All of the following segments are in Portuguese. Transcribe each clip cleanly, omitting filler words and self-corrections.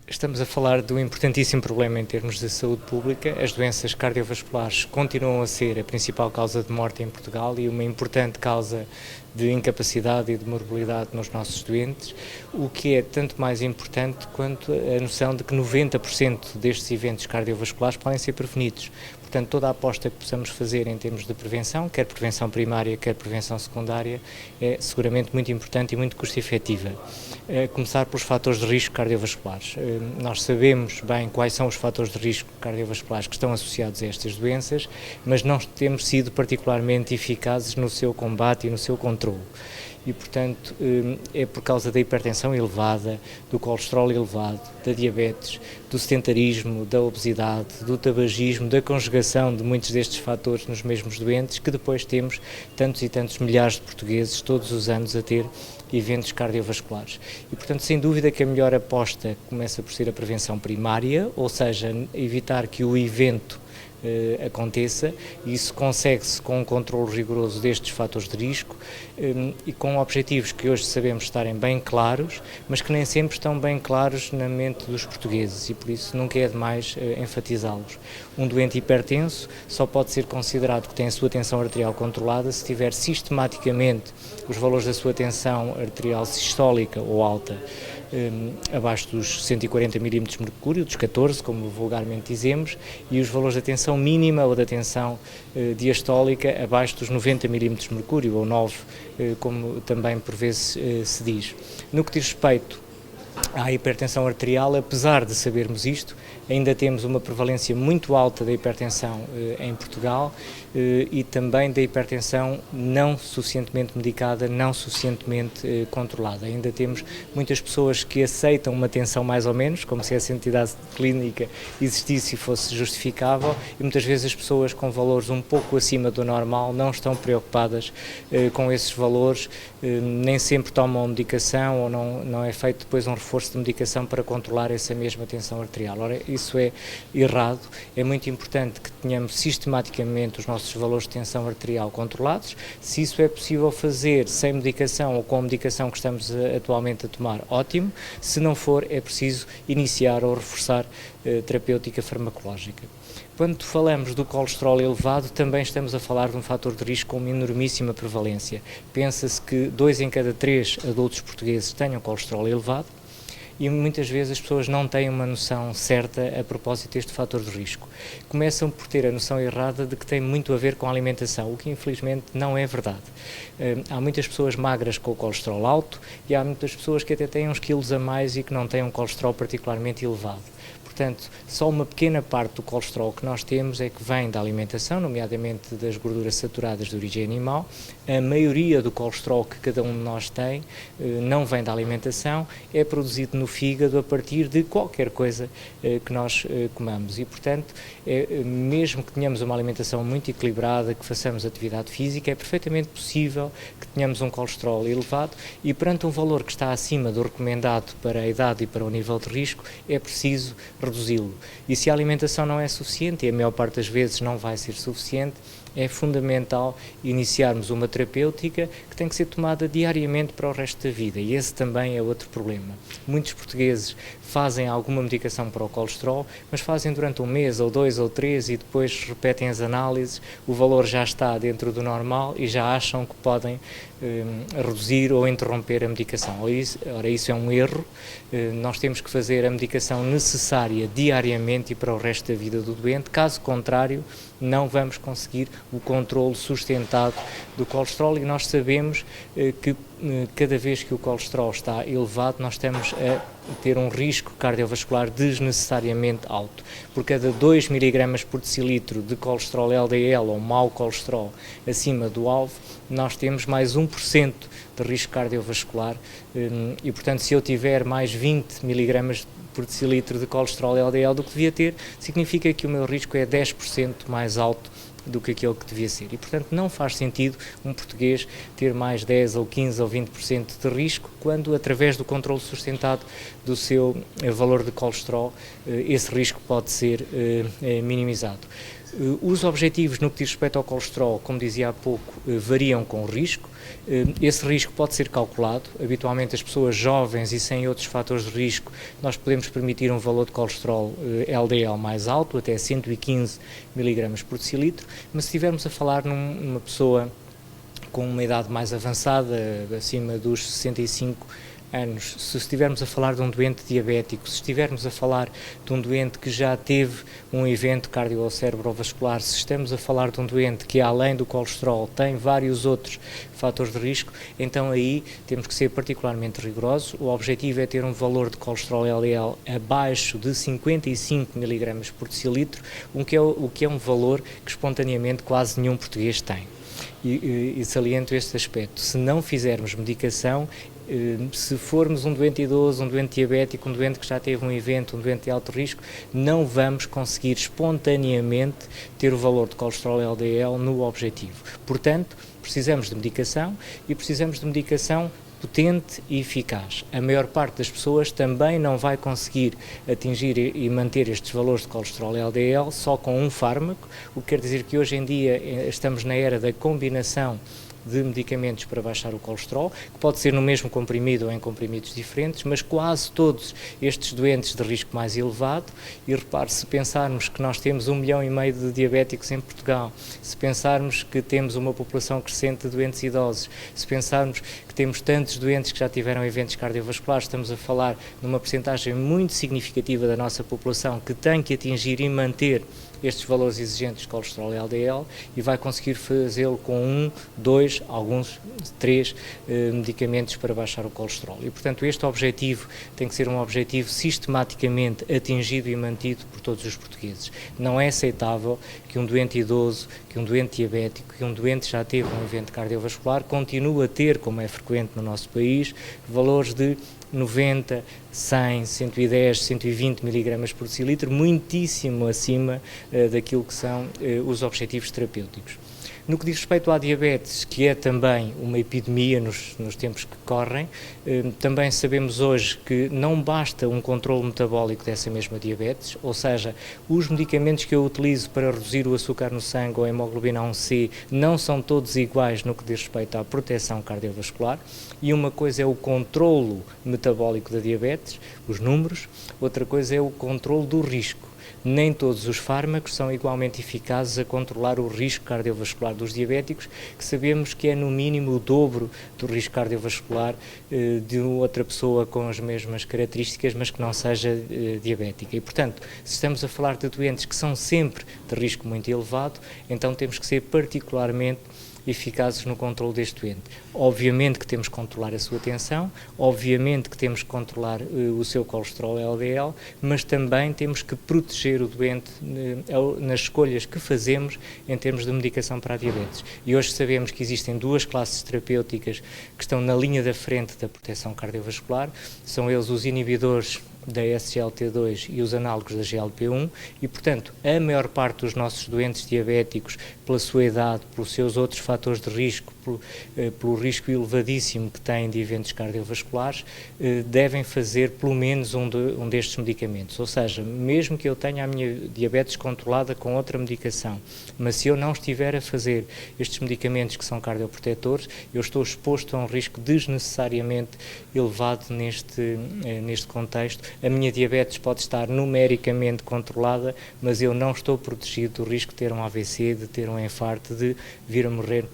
Estamos a falar de um importantíssimo problema em termos de saúde pública. As doenças cardiovasculares continuam a ser a principal causa de morte em Portugal e uma importante causa de incapacidade e de morbilidade nos nossos doentes, o que é tanto mais importante quanto a noção de que 90% destes eventos cardiovasculares podem ser prevenidos. Portanto, toda a aposta que possamos fazer em termos de prevenção, quer prevenção primária, quer prevenção secundária, é seguramente muito importante e muito custo-efetiva. Começar pelos fatores de risco cardiovasculares. Nós sabemos bem quais são os fatores de risco cardiovasculares que estão associados a estas doenças, mas não temos sido particularmente eficazes no seu combate e no seu controle. E, portanto, é por causa da hipertensão elevada, do colesterol elevado, da diabetes, do sedentarismo, da obesidade, do tabagismo, da conjugação de muitos destes fatores nos mesmos doentes, que depois temos tantos e tantos milhares de portugueses todos os anos a ter eventos cardiovasculares. E, portanto, sem dúvida que a melhor aposta começa por ser a prevenção primária, ou seja, evitar que o evento aconteça, e isso consegue-se com um controle rigoroso destes fatores de risco e com objetivos que hoje sabemos estarem bem claros, mas que nem sempre estão bem claros na mente dos portugueses, e por isso nunca é demais enfatizá-los. Um doente hipertenso só pode ser considerado que tem a sua tensão arterial controlada se tiver sistematicamente os valores da sua tensão arterial sistólica ou alta abaixo dos 140 mm de mercúrio, dos 14, como vulgarmente dizemos, e os valores da tensão mínima ou da tensão diastólica abaixo dos 90 mm de mercúrio, ou 9, como também por vezes se diz. No que diz respeito à hipertensão arterial, apesar de sabermos isto, ainda temos uma prevalência muito alta da hipertensão em Portugal e também da hipertensão não suficientemente medicada, não suficientemente controlada. Ainda temos muitas pessoas que aceitam uma tensão mais ou menos, como se essa entidade clínica existisse e fosse justificável, e muitas vezes as pessoas com valores um pouco acima do normal não estão preocupadas com esses valores, nem sempre tomam medicação ou não é feito depois um reforço de medicação para controlar essa mesma tensão arterial. Ora, isso é errado. É muito importante que tenhamos sistematicamente os nossos valores de tensão arterial controlados. Se isso é possível fazer sem medicação ou com a medicação que estamos atualmente a tomar, ótimo. Se não for, é preciso iniciar ou reforçar terapêutica farmacológica. Quando falamos do colesterol elevado, também estamos a falar de um fator de risco com uma enormíssima prevalência. Pensa-se que 2 em cada 3 adultos portugueses tenham colesterol elevado, e muitas vezes as pessoas não têm uma noção certa a propósito deste fator de risco. Começam por ter a noção errada de que tem muito a ver com a alimentação, o que infelizmente não é verdade. Há muitas pessoas magras com o colesterol alto e há muitas pessoas que até têm uns quilos a mais e que não têm um colesterol particularmente elevado. Portanto, só uma pequena parte do colesterol que nós temos é que vem da alimentação, nomeadamente das gorduras saturadas de origem animal. A maioria do colesterol que cada um de nós tem não vem da alimentação, é produzido no fígado a partir de qualquer coisa que nós comamos. E, portanto, mesmo que tenhamos uma alimentação muito equilibrada, que façamos atividade física, é perfeitamente possível que tenhamos um colesterol elevado, e perante um valor que está acima do recomendado para a idade e para o nível de risco, é preciso reduzi-lo. E se a alimentação não é suficiente, e a maior parte das vezes não vai ser suficiente, é fundamental iniciarmos uma terapêutica que tem que ser tomada diariamente para o resto da vida, e esse também é outro problema. Muitos portugueses fazem alguma medicação para o colesterol, mas fazem durante um mês, ou 2 ou 3, e depois repetem as análises, o valor já está dentro do normal e já acham que podem reduzir ou interromper a medicação. Ora, isso é um erro. Nós temos que fazer a medicação necessária diariamente e para o resto da vida do doente, caso contrário não vamos conseguir o controle sustentado do colesterol, e nós sabemos que cada vez que o colesterol está elevado, nós estamos a ter um risco cardiovascular desnecessariamente alto. Por cada 2 mg por decilitro de colesterol LDL ou mau colesterol acima do alvo, nós temos mais 1% de risco cardiovascular e, portanto, se eu tiver mais 20 mg por decilitro de colesterol LDL do que devia ter, significa que o meu risco é 10% mais alto do que aquele que devia ser. E, portanto, não faz sentido um português ter mais 10 ou 15 ou 20% de risco, quando, através do controle sustentado do seu valor de colesterol, esse risco pode ser minimizado. Os objetivos no que diz respeito ao colesterol, como dizia há pouco, variam com o risco. Esse risco pode ser calculado. Habitualmente as pessoas jovens e sem outros fatores de risco, nós podemos permitir um valor de colesterol LDL mais alto, até 115 mg por decilitro, mas se estivermos a falar numa pessoa com uma idade mais avançada, acima dos 65 anos, se estivermos a falar de um doente diabético, se estivermos a falar de um doente que já teve um evento cardiocérebrovascular, se estamos a falar de um doente que além do colesterol tem vários outros fatores de risco, então aí temos que ser particularmente rigorosos. O objetivo é ter um valor de colesterol LDL abaixo de 55 mg por decilitro, o que é um valor que espontaneamente quase nenhum português tem. E saliento este aspecto: se não fizermos medicação, se formos um doente idoso, um doente diabético, um doente que já teve um evento, um doente de alto risco, não vamos conseguir espontaneamente ter o valor de colesterol LDL no objetivo. Portanto, precisamos de medicação e precisamos de medicação potente e eficaz. A maior parte das pessoas também não vai conseguir atingir e manter estes valores de colesterol LDL só com um fármaco, o que quer dizer que hoje em dia estamos na era da combinação de medicamentos para baixar o colesterol, que pode ser no mesmo comprimido ou em comprimidos diferentes, mas quase todos estes doentes de risco mais elevado, e repare, se pensarmos que nós temos 1,5 milhão de diabéticos em Portugal, se pensarmos que temos uma população crescente de doentes idosos, se pensarmos que temos tantos doentes que já tiveram eventos cardiovasculares, estamos a falar numa percentagem muito significativa da nossa população que tem que atingir e manter estes valores exigentes de colesterol LDL, e vai conseguir fazê-lo com 1, 2, alguns 3 medicamentos para baixar o colesterol. E, portanto, este objetivo tem que ser um objetivo sistematicamente atingido e mantido por todos os portugueses. Não é aceitável que um doente idoso, que um doente diabético, que um doente que já teve um evento cardiovascular continue a ter, como é frequente no nosso país, valores de 90, 100, 110, 120 mg por decilitro, muitíssimo acima daquilo que são os objetivos terapêuticos. No que diz respeito à diabetes, que é também uma epidemia nos tempos que correm, também sabemos hoje que não basta um controle metabólico dessa mesma diabetes, ou seja, os medicamentos que eu utilizo para reduzir o açúcar no sangue ou a hemoglobina A1C não são todos iguais no que diz respeito à proteção cardiovascular, e uma coisa é o controlo metabólico da diabetes, os números, outra coisa é o controlo do risco. Nem todos os fármacos são igualmente eficazes a controlar o risco cardiovascular dos diabéticos, que sabemos que é no mínimo o dobro do risco cardiovascular de outra pessoa com as mesmas características, mas que não seja diabética. E, portanto, se estamos a falar de doentes que são sempre de risco muito elevado, então temos que ser particularmente eficazes no controle deste doente. Obviamente que temos que controlar a sua tensão, obviamente que temos que controlar o seu colesterol LDL, mas também temos que proteger o doente nas escolhas que fazemos em termos de medicação para a diabetes. E hoje sabemos que existem duas classes terapêuticas que estão na linha da frente da proteção cardiovascular, são eles os inibidores da SGLT2 e os análogos da GLP-1, e, portanto, a maior parte dos nossos doentes diabéticos, pela sua idade, pelos seus outros fatores de risco, pelo risco elevadíssimo que têm de eventos cardiovasculares, devem fazer pelo menos um destes medicamentos. Ou seja, mesmo que eu tenha a minha diabetes controlada com outra medicação, mas se eu não estiver a fazer estes medicamentos que são cardioprotetores, eu estou exposto a um risco desnecessariamente elevado neste contexto. A minha diabetes pode estar numericamente controlada, mas eu não estou protegido do risco de ter um AVC, de ter um infarto, de vir a morrer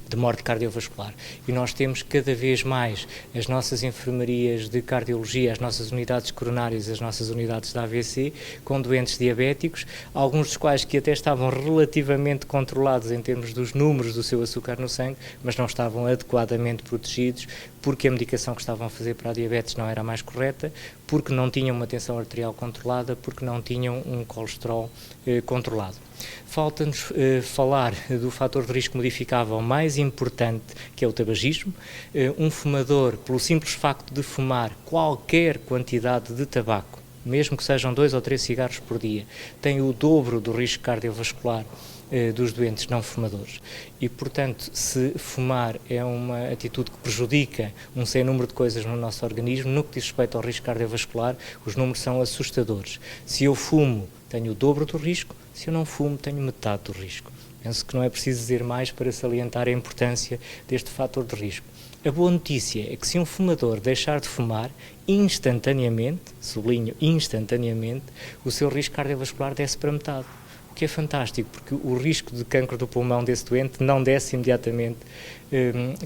de morte cardiovascular. E nós temos cada vez mais as nossas enfermarias de cardiologia, as nossas unidades coronárias, as nossas unidades de AVC, com doentes diabéticos, alguns dos quais que até estavam relativamente controlados em termos dos números do seu açúcar no sangue, mas não estavam adequadamente protegidos, porque a medicação que estavam a fazer para a diabetes não era a mais correta, porque não tinham uma tensão arterial controlada, porque não tinham um colesterol controlado. Falta-nos falar do fator de risco modificável mais importante, que é o tabagismo. Um fumador, pelo simples facto de fumar qualquer quantidade de tabaco, mesmo que sejam 2 ou 3 cigarros por dia, têm o dobro do risco cardiovascular dos doentes não fumadores. E, portanto, se fumar é uma atitude que prejudica um sem número de coisas no nosso organismo, no que diz respeito ao risco cardiovascular, os números são assustadores. Se eu fumo, tenho o dobro do risco, se eu não fumo, tenho metade do risco. Penso que não é preciso dizer mais para salientar a importância deste fator de risco. A boa notícia é que se um fumador deixar de fumar, instantaneamente, sublinho, instantaneamente, o seu risco cardiovascular desce para metade. O que é fantástico, porque o risco de cancro do pulmão desse doente não desce imediatamente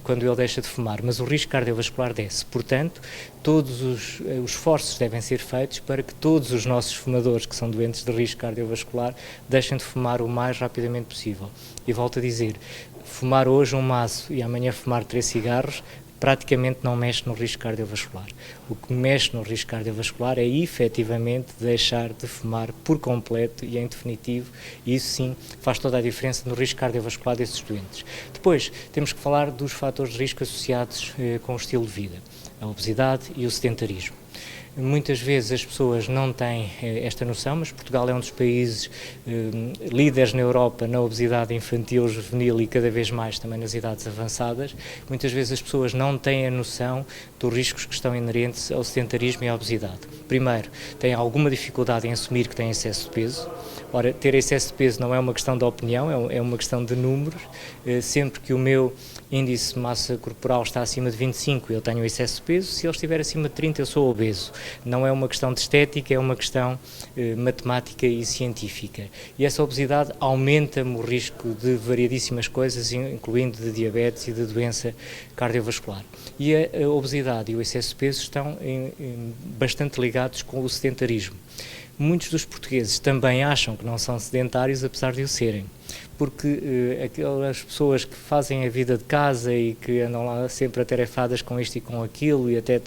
quando ele deixa de fumar, mas o risco cardiovascular desce. Portanto, todos os esforços devem ser feitos para que todos os nossos fumadores que são doentes de risco cardiovascular deixem de fumar o mais rapidamente possível. E volto a dizer, fumar hoje um maço e amanhã fumar 3 cigarros praticamente não mexe no risco cardiovascular. O que mexe no risco cardiovascular é efetivamente deixar de fumar por completo e em definitivo, e isso sim faz toda a diferença no risco cardiovascular desses doentes. Depois temos que falar dos fatores de risco associados com o estilo de vida, a obesidade e o sedentarismo. Muitas vezes as pessoas não têm esta noção, mas Portugal é um dos países líderes na Europa na obesidade infantil, juvenil e cada vez mais também nas idades avançadas. Muitas vezes as pessoas não têm a noção dos riscos que estão inerentes ao sedentarismo e à obesidade. Primeiro, têm alguma dificuldade em assumir que têm excesso de peso. Ora, ter excesso de peso não é uma questão de opinião, é uma questão de números. Sempre que o meu índice de massa corporal está acima de 25, eu tenho excesso de peso. Se ele estiver acima de 30, eu sou obeso. Não é uma questão de estética, é uma questão matemática e científica. E essa obesidade aumenta-me o risco de variadíssimas coisas, incluindo de diabetes e de doença cardiovascular. E a obesidade e o excesso de peso estão bastante ligados com o sedentarismo. Muitos dos portugueses também acham que não são sedentários, apesar de o serem, porque aquelas pessoas que fazem a vida de casa e que andam lá sempre atarefadas com isto e com aquilo e até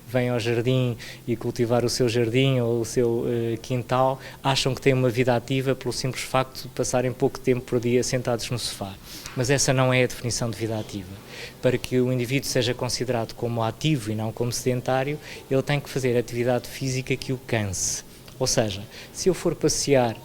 vêm ao jardim e cultivar o seu jardim ou o seu quintal, acham que têm uma vida ativa pelo simples facto de passarem pouco tempo por dia sentados no sofá. Mas essa não é a definição de vida ativa. Para que o indivíduo seja considerado como ativo e não como sedentário, ele tem que fazer atividade física que o canse. Ou seja, se eu for passear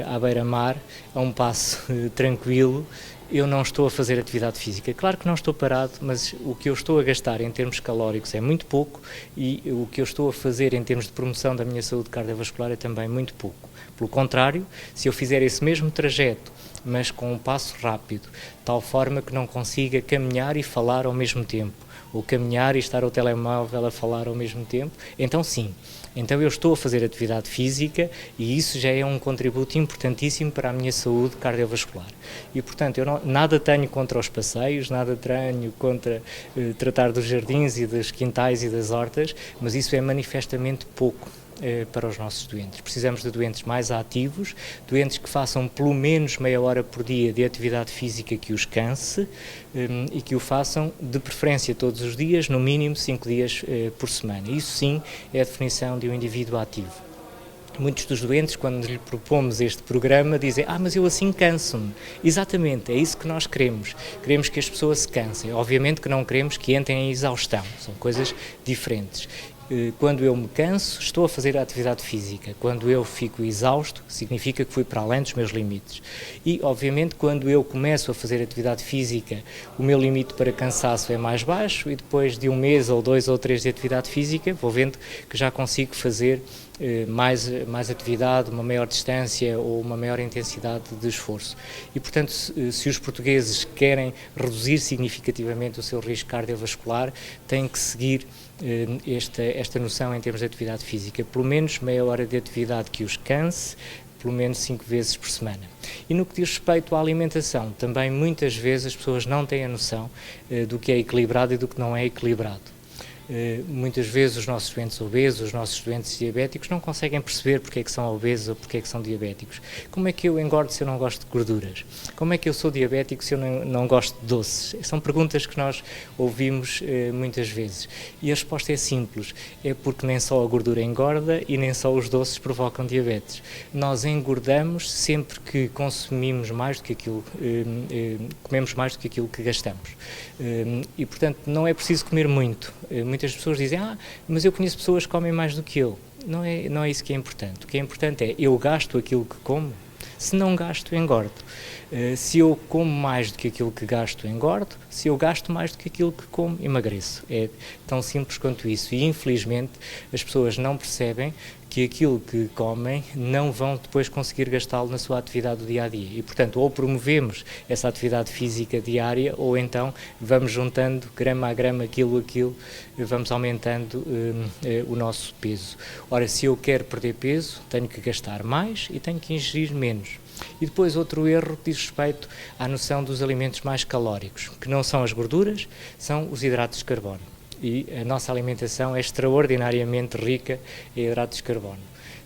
à beira-mar, a um passo tranquilo, eu não estou a fazer atividade física. Claro que não estou parado, mas o que eu estou a gastar em termos calóricos é muito pouco e o que eu estou a fazer em termos de promoção da minha saúde cardiovascular é também muito pouco. Pelo contrário, se eu fizer esse mesmo trajeto, mas com um passo rápido, de tal forma que não consiga caminhar e falar ao mesmo tempo, ou caminhar e estar ao telemóvel a falar ao mesmo tempo, então sim. Então eu estou a fazer atividade física e isso já é um contributo importantíssimo para a minha saúde cardiovascular. E, portanto, eu nada tenho contra os passeios, nada tenho contra tratar dos jardins e dos quintais e das hortas, mas isso é manifestamente pouco para os nossos doentes. Precisamos de doentes mais ativos, doentes que façam pelo menos meia hora por dia de atividade física que os canse e que o façam de preferência todos os dias, no mínimo 5 dias por semana. Isso sim é a definição de um indivíduo ativo. Muitos dos doentes, quando lhe propomos este programa, dizem: mas eu assim canso-me. Exatamente, é isso que nós queremos. Queremos que as pessoas se cansem. Obviamente que não queremos que entrem em exaustão. São coisas diferentes. Quando eu me canso, estou a fazer a atividade física. Quando eu fico exausto, significa que fui para além dos meus limites. E, obviamente, quando eu começo a fazer atividade física, o meu limite para cansaço é mais baixo e depois de um mês ou 2 ou 3 de atividade física, vou vendo que já consigo fazer mais atividade, uma maior distância ou uma maior intensidade de esforço. E, portanto, se os portugueses querem reduzir significativamente o seu risco cardiovascular, têm que seguir esta noção em termos de atividade física, pelo menos meia hora de atividade que os canse, pelo menos 5 vezes por semana. E no que diz respeito à alimentação, também muitas vezes as pessoas não têm a noção do que é equilibrado e do que não é equilibrado. Muitas vezes os nossos doentes obesos, os nossos doentes diabéticos não conseguem perceber porque é que são obesos ou porque é que são diabéticos. Como é que eu engordo se eu não gosto de gorduras? Como é que eu sou diabético se eu não gosto de doces? São perguntas que nós ouvimos muitas vezes. E a resposta é simples, é porque nem só a gordura engorda e nem só os doces provocam diabetes. Nós engordamos sempre que consumimos mais do que aquilo, comemos mais do que aquilo que gastamos. E, portanto, não é preciso comer muito. Muitas pessoas dizem: mas eu conheço pessoas que comem mais do que eu. não é isso que é importante. O que é importante é eu gasto aquilo que como. Se não gasto, engordo. Se eu como mais do que aquilo que gasto, engordo. Se eu gasto mais do que aquilo que como, emagreço. É tão simples quanto isso. E, infelizmente, as pessoas não percebem que aquilo que comem não vão depois conseguir gastá-lo na sua atividade do dia-a-dia. E, portanto, ou promovemos essa atividade física diária, ou então vamos juntando grama a grama, quilo a quilo, vamos aumentando o nosso peso. Ora, se eu quero perder peso, tenho que gastar mais e tenho que ingerir menos. E depois outro erro diz respeito à noção dos alimentos mais calóricos, que não são as gorduras, são os hidratos de carbono. E a nossa alimentação é extraordinariamente rica em hidratos de carbono.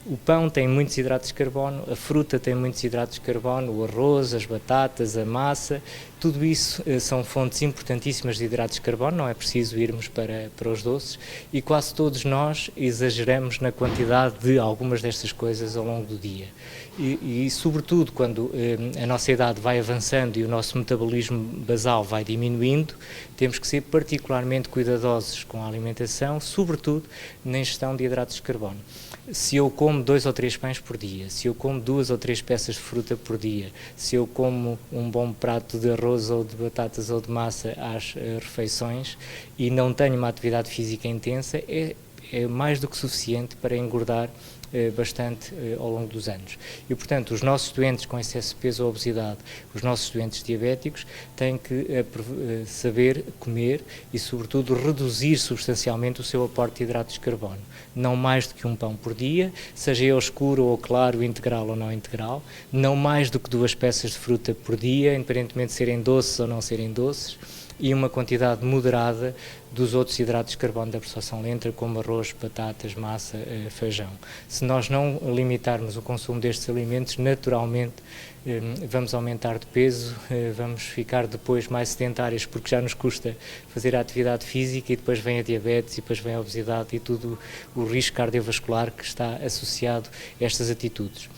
O pão tem muitos hidratos de carbono, a fruta tem muitos hidratos de carbono, o arroz, as batatas, a massa, tudo isso são fontes importantíssimas de hidratos de carbono, não é preciso irmos para os doces, e quase todos nós exageramos na quantidade de algumas destas coisas ao longo do dia. E sobretudo, quando a nossa idade vai avançando e o nosso metabolismo basal vai diminuindo, temos que ser particularmente cuidadosos com a alimentação, sobretudo na ingestão de hidratos de carbono. Se eu como 2 ou 3 pães por dia, se eu como 2 ou 3 peças de fruta por dia, se eu como um bom prato de arroz ou de batatas ou de massa às refeições e não tenho uma atividade física intensa, é mais do que suficiente para engordar bastante ao longo dos anos. E, portanto, os nossos doentes com excesso de peso ou obesidade, os nossos doentes diabéticos, têm que saber comer e, sobretudo, reduzir substancialmente o seu aporte de hidratos de carbono. Não mais do que um pão por dia, seja ele escuro ou claro, integral ou não integral, não mais do que 2 peças de fruta por dia, independentemente de serem doces ou não serem doces, e uma quantidade moderada dos outros hidratos de carbono da absorção lenta, como arroz, batatas, massa, feijão. Se nós não limitarmos o consumo destes alimentos, naturalmente vamos aumentar de peso, vamos ficar depois mais sedentários, porque já nos custa fazer a atividade física, e depois vem a diabetes, e depois vem a obesidade e tudo o risco cardiovascular que está associado a estas atitudes.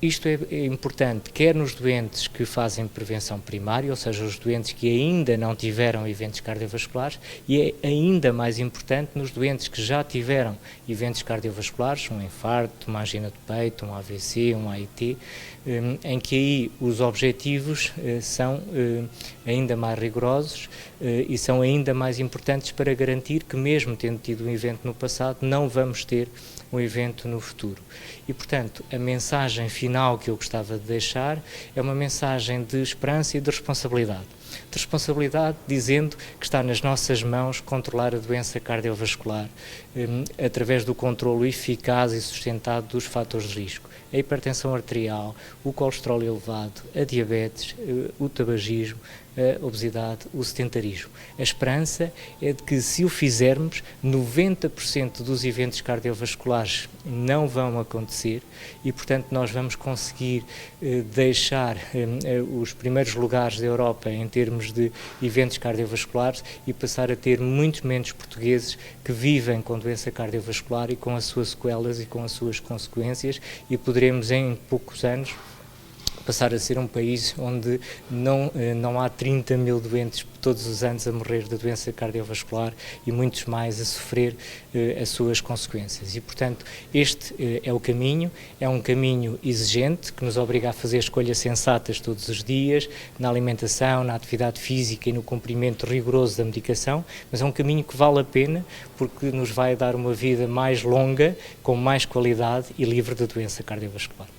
Isto é importante, quer nos doentes que fazem prevenção primária, ou seja, os doentes que ainda não tiveram eventos cardiovasculares, e é ainda mais importante nos doentes que já tiveram eventos cardiovasculares, um infarto, uma angina de peito, um AVC, um AIT, em que aí os objetivos são ainda mais rigorosos e são ainda mais importantes para garantir que, mesmo tendo tido um evento no passado, não vamos ter um evento no futuro. E, portanto, a mensagem final que eu gostava de deixar é uma mensagem de esperança e de responsabilidade. De responsabilidade, dizendo que está nas nossas mãos controlar a doença cardiovascular através do controlo eficaz e sustentado dos fatores de risco. A hipertensão arterial, o colesterol elevado, a diabetes, o tabagismo, a obesidade, o sedentarismo. A esperança é de que, se o fizermos, 90% dos eventos cardiovasculares não vão acontecer e, portanto, nós vamos conseguir deixar os primeiros lugares da Europa em termos de eventos cardiovasculares e passar a ter muitos menos portugueses que vivem com doença cardiovascular e com as suas sequelas e com as suas consequências, e poderemos, em poucos anos, passar a ser um país onde não há 30 mil doentes todos os anos a morrer de doença cardiovascular e muitos mais a sofrer as suas consequências. E, portanto, este é o caminho, é um caminho exigente que nos obriga a fazer escolhas sensatas todos os dias, na alimentação, na atividade física e no cumprimento rigoroso da medicação, mas é um caminho que vale a pena porque nos vai dar uma vida mais longa, com mais qualidade e livre de doença cardiovascular.